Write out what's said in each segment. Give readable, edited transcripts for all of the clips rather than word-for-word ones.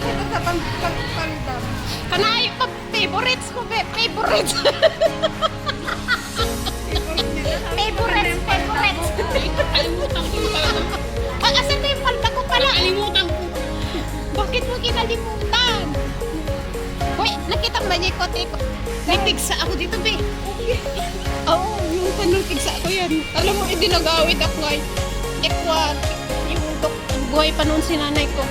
Ito sa pagpalidam. Kanayo pa favorites ko, favorites. Favorites. Kalimutan ko talaga. Asan na yung palda ko pala? Kalimutan ko. Bakit mo kinalimutan? Hoy, nakita mo ba niya ikot-ikot? May pigsa ako dito, be. Oo, yung tanong pigsa ko yan. Alam mo, hindi nag-awit ako ay. Ekwat. Yung buhay pa noon si nanay ko.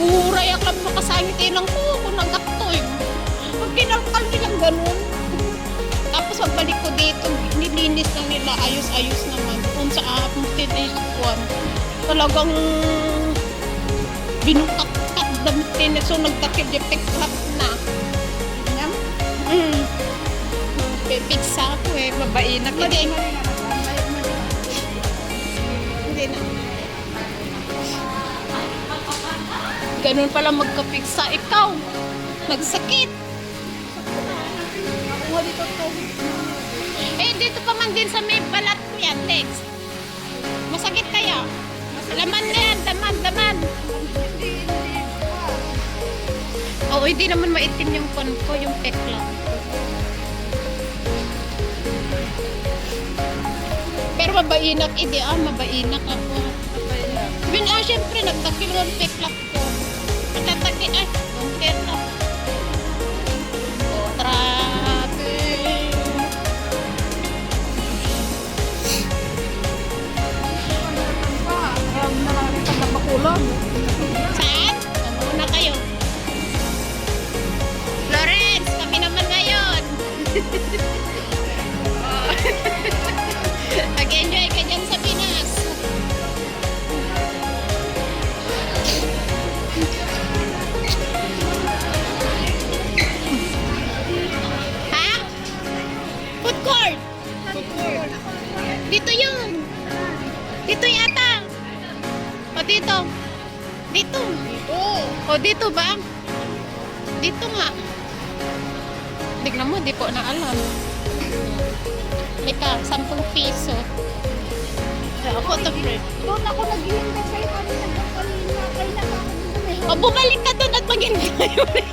Uray ako lang makasangit lang ko kung nagaktoy. Pag kinalkal nilang ganun. Tapos pagbalik ko dito, nilinis lang nila, ayos-ayos naman. Kung sa aputin ay sikuan. Talagang binukat-kat damitin. So nagtakip yung pick-up na. Yan. Pipigsa ako eh, babae na. Hindi na. Ganun pala magkapigsa. Ikaw, nagsakit. Ako nga dito to. Eh, dito pa man din sa may balat ko yan, Lex. Masakit kaya? Laman na yan, daman. Hindi. Oo, hindi naman maitim yung kon ko, yung pekla. Pero mabainak, mabainak ako. Syempre, nagtakil ng pekla ko. Nagtataki, okay na. Oh, trabe. Marami pa na makulong. Saan? Muna kayo. Florence, kami naman ngayon. Mag-enjoy ka dyan sa Pinas. Ha? Food court. Dito yun. Dito yata. O dito. Dito. O dito ba? Dito nga. Tignan mo, di po na alam. Ika, 10 piso. Ako to, friend. Doon ako naghihintay sa'yo kanina. Kailan ako dito. O, bumalik ka doon at maghintay ulit.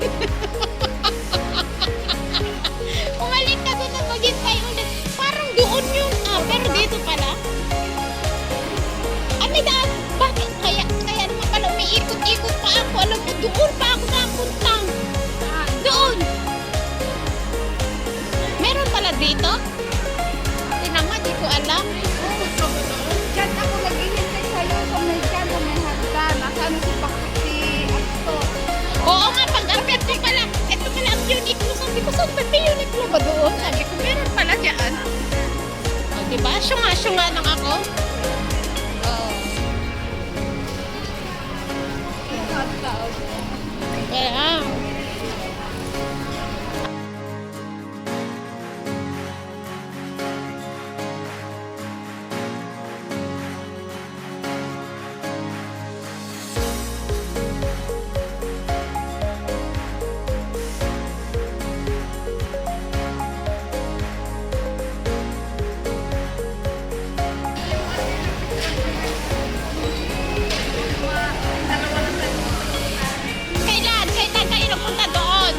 Bumalik ka doon at maghintay ulit. Parang doon yun. Pero dito pala. May daan. Bakit? Kaya naman pala may ikot-ikot pa ako. Alam mo, doon pa ako napunta. Doon. Meron pala dito? Tinama, di ko alam. Diyan ako naghihintay sa'yo sa may dyan, sa may hagdan. Nasaan si Pakti? Ato. Oo nga, pag-apit ko pala. Ito pala ang Uniqlo. Sabi ko, saan ba may Uniqlo ba doon? Sabi ko, meron pala dyan. O, diba? Syunga-syunga lang ako. Yeah. Kailan kayo napunta doon?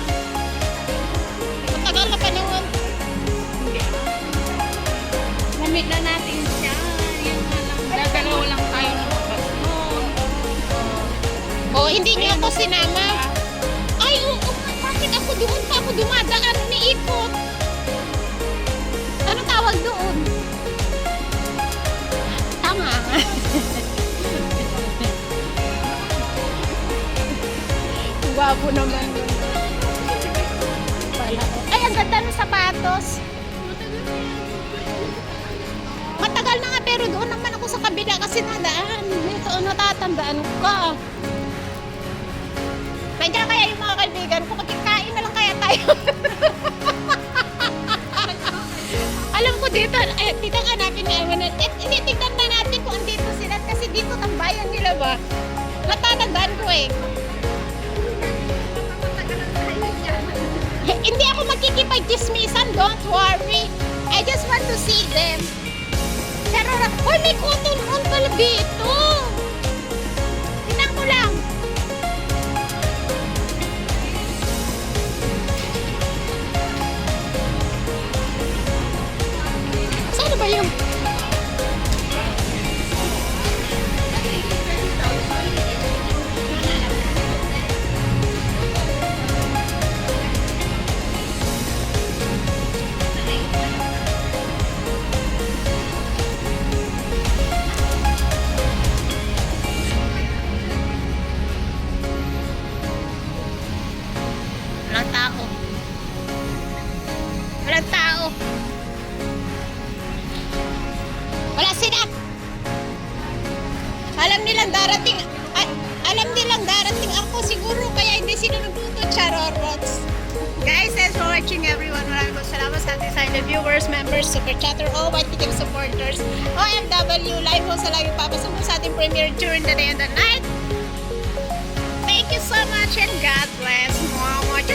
Matagal na panahon. Namit na natin siya. Yan nga lang. Gagalaw lang tayo ng mabas noon. Oh, hindi niyo ako sinama. Ay, oo, bakit ako doon pa ako dumadaan ni ikot? Anong tawag doon? Tama. Babo naman. Pala. Ay, ang ganda ng sapatos. Matagal na nga pero doon naman ako sa kabila kasi nadaan. Ito, natatandaan ko. Nandiyan kaya yung mga kaibigan ko, magkikain na lang kaya tayo. Alam ko dito, dito hanapin na tignan na natin kung andito sila kasi dito tambayan nila ba. Natatandaan ko eh. Hindi ako magkikipag-chismisan, don't worry. I just want to see them. may cotton on pala dito. Tingnan ko lang. Saan ba yung... Walang tao. Walang tao. Wala sila. Alam nilang darating ako siguro kaya hindi sila nagluto charorots. Guys, thanks for watching everyone. Maraming salamat sa ating silent viewers, members, super chatter, all white team supporters, OFW, live ho sa lagi papasubo sa ating premiere during the day and the night. Thank you so much and God bless. Mwah, mwah.